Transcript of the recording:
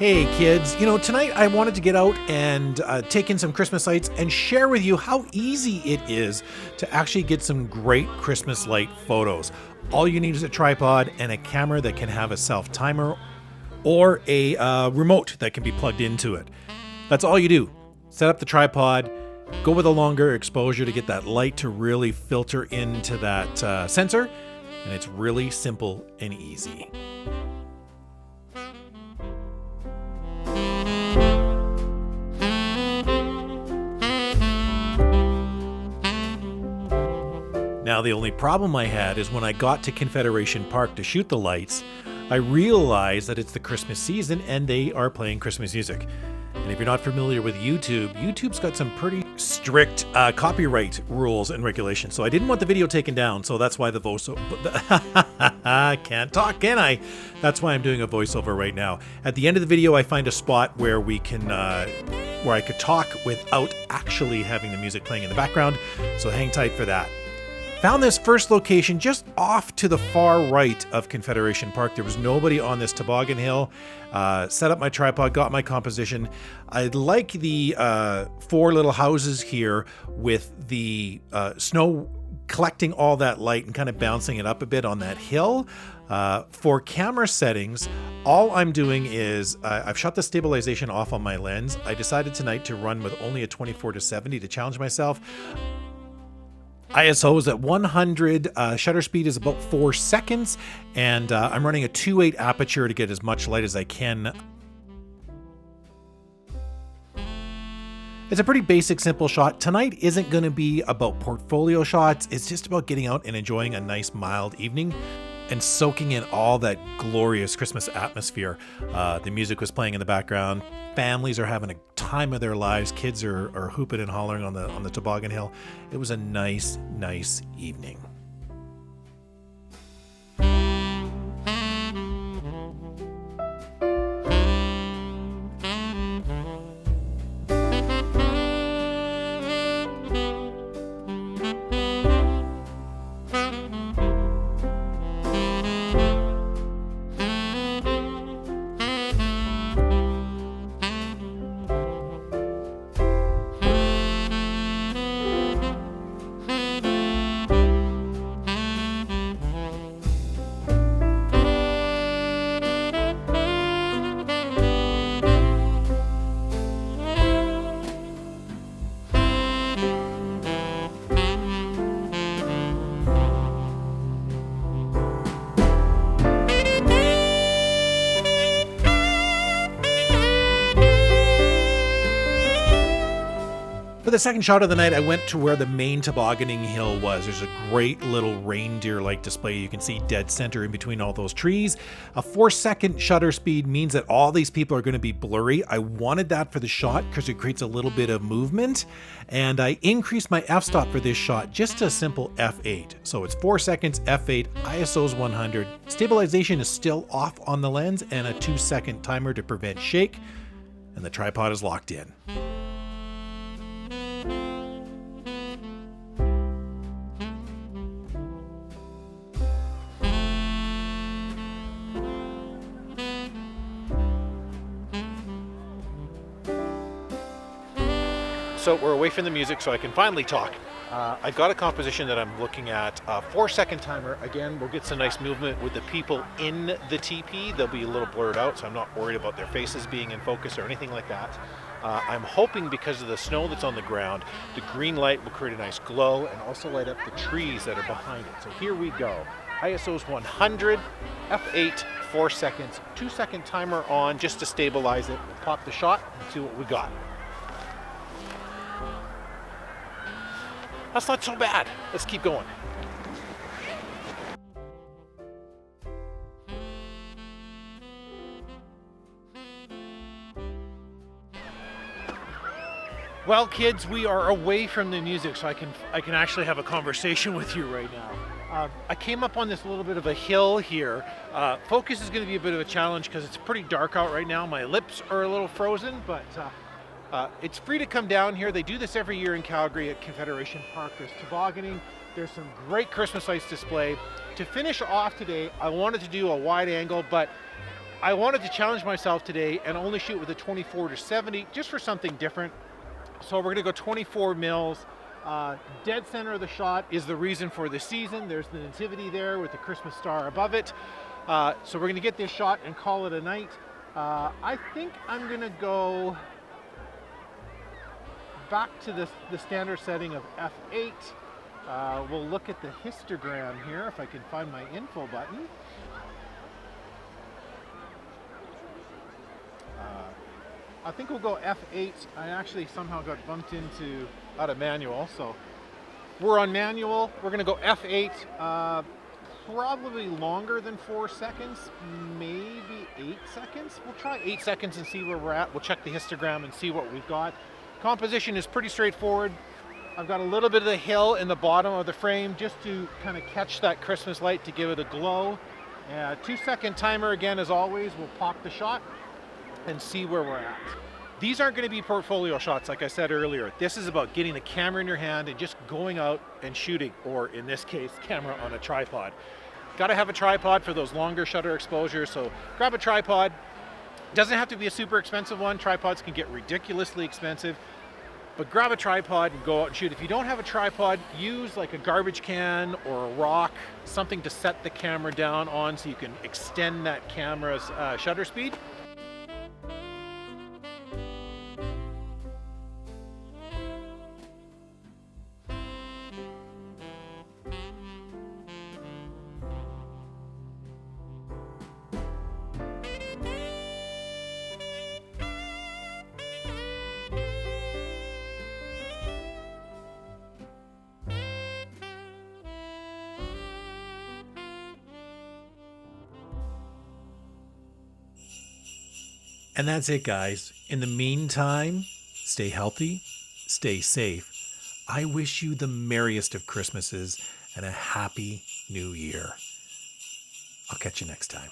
Hey kids, tonight I wanted to get out and take in some Christmas lights and share with you how easy it is to actually get some great Christmas light photos. All you need is a tripod and a camera that can have a self-timer or a remote that can be plugged into it. That's all you do. Set up the tripod, go with a longer exposure to get that light to really filter into that sensor, and it's really simple and easy. Now, the only problem I had is when I got to Confederation Park to shoot the lights, I realized that it's the Christmas season and they are playing Christmas music. And if you're not familiar with YouTube, YouTube's got some pretty strict copyright rules and regulations. So I didn't want the video taken down, so that's why the voiceover... Can't talk, can I? That's why I'm doing a voiceover right now. At the end of the video, I find a spot where we can... where I could talk without actually having the music playing in the background. So hang tight for that. Found this first location just off to the far right of Confederation Park. There was nobody on this toboggan hill. Set up my tripod, got my composition. I like the 4 little houses here with the snow collecting all that light and kind of bouncing it up a bit on that hill. For camera settings, all I'm doing is I've shut the stabilization off on my lens. I decided tonight to run with only a 24-70 to challenge myself. ISO is at 100, shutter speed is about 4 seconds, and I'm running a 2.8 aperture to get as much light as I can. It's a pretty basic, simple shot. Tonight isn't going to be about portfolio shots. It's just about getting out and enjoying a nice, mild evening and soaking in all that glorious Christmas atmosphere. The music was playing in the background. Families are having a time of their lives. Kids are hooping and hollering on the toboggan hill. It was a nice evening. For the second shot of the night, I went to where the main tobogganing hill was. There's a great little reindeer-like display. You can see dead center in between all those trees. A 4-second shutter speed means that all these people are going to be blurry. I wanted that for the shot because it creates a little bit of movement. And I increased my f-stop for this shot just to a simple f8. So it's 4 seconds, f8, ISO's 100. Stabilization is still off on the lens and a 2-second timer to prevent shake. And the tripod is locked in. So we're away from the music, so I can finally talk. I've got a composition that I'm looking at, a 4-second timer. Again, we'll get some nice movement with the people in the teepee. They'll be a little blurred out, so I'm not worried about their faces being in focus or anything like that. I'm hoping because of the snow that's on the ground, the green light will create a nice glow and also light up the trees that are behind it. So here we go. ISO's 100, f8, 4 seconds, 2-second timer on just to stabilize it. We'll pop the shot and see what we got. That's not so bad. Let's keep going. Well, kids, we are away from the music, so I can actually have a conversation with you right now. I came up on this little bit of a hill here. Focus is going to be a bit of a challenge because it's pretty dark out right now. My lips are a little frozen, but it's free to come down here. They do this every year in Calgary at Confederation Park. There's tobogganing. There's some great Christmas lights display. To finish off today, I wanted to do a wide angle, but I wanted to challenge myself today and only shoot with a 24-70 just for something different. So we're gonna go 24 mils. Dead center of the shot is the reason for the season. There's the nativity there with the Christmas star above it. So we're gonna get this shot and call it a night. I think I'm gonna go back to the standard setting of f8. We'll look at the histogram here if I can find my info button. I think we'll go f8. I actually somehow got bumped into out of manual, so we're on manual. We're gonna go f8, probably longer than 4 seconds, maybe 8 seconds. We'll try 8 seconds and see where we're at. We'll check the histogram and see what we've got. Composition is pretty straightforward. I've got a little bit of the hill in the bottom of the frame just to kind of catch that Christmas light to give it a glow. 2-second timer again, as always. We'll pop the shot and see where we're at. These aren't going to be portfolio shots, like I said earlier. This is about getting the camera in your hand and just going out and shooting, or in this case, camera on a tripod. Got to have a tripod for those longer shutter exposures, so grab a tripod. Doesn't have to be a super expensive one. Tripods can get ridiculously expensive, but grab a tripod and go out and shoot. If you don't have a tripod, use like a garbage can or a rock, something to set the camera down on so you can extend that camera's shutter speed. And that's it, guys. In the meantime, stay healthy, stay safe. I wish you the merriest of Christmases and a happy new year. I'll catch you next time.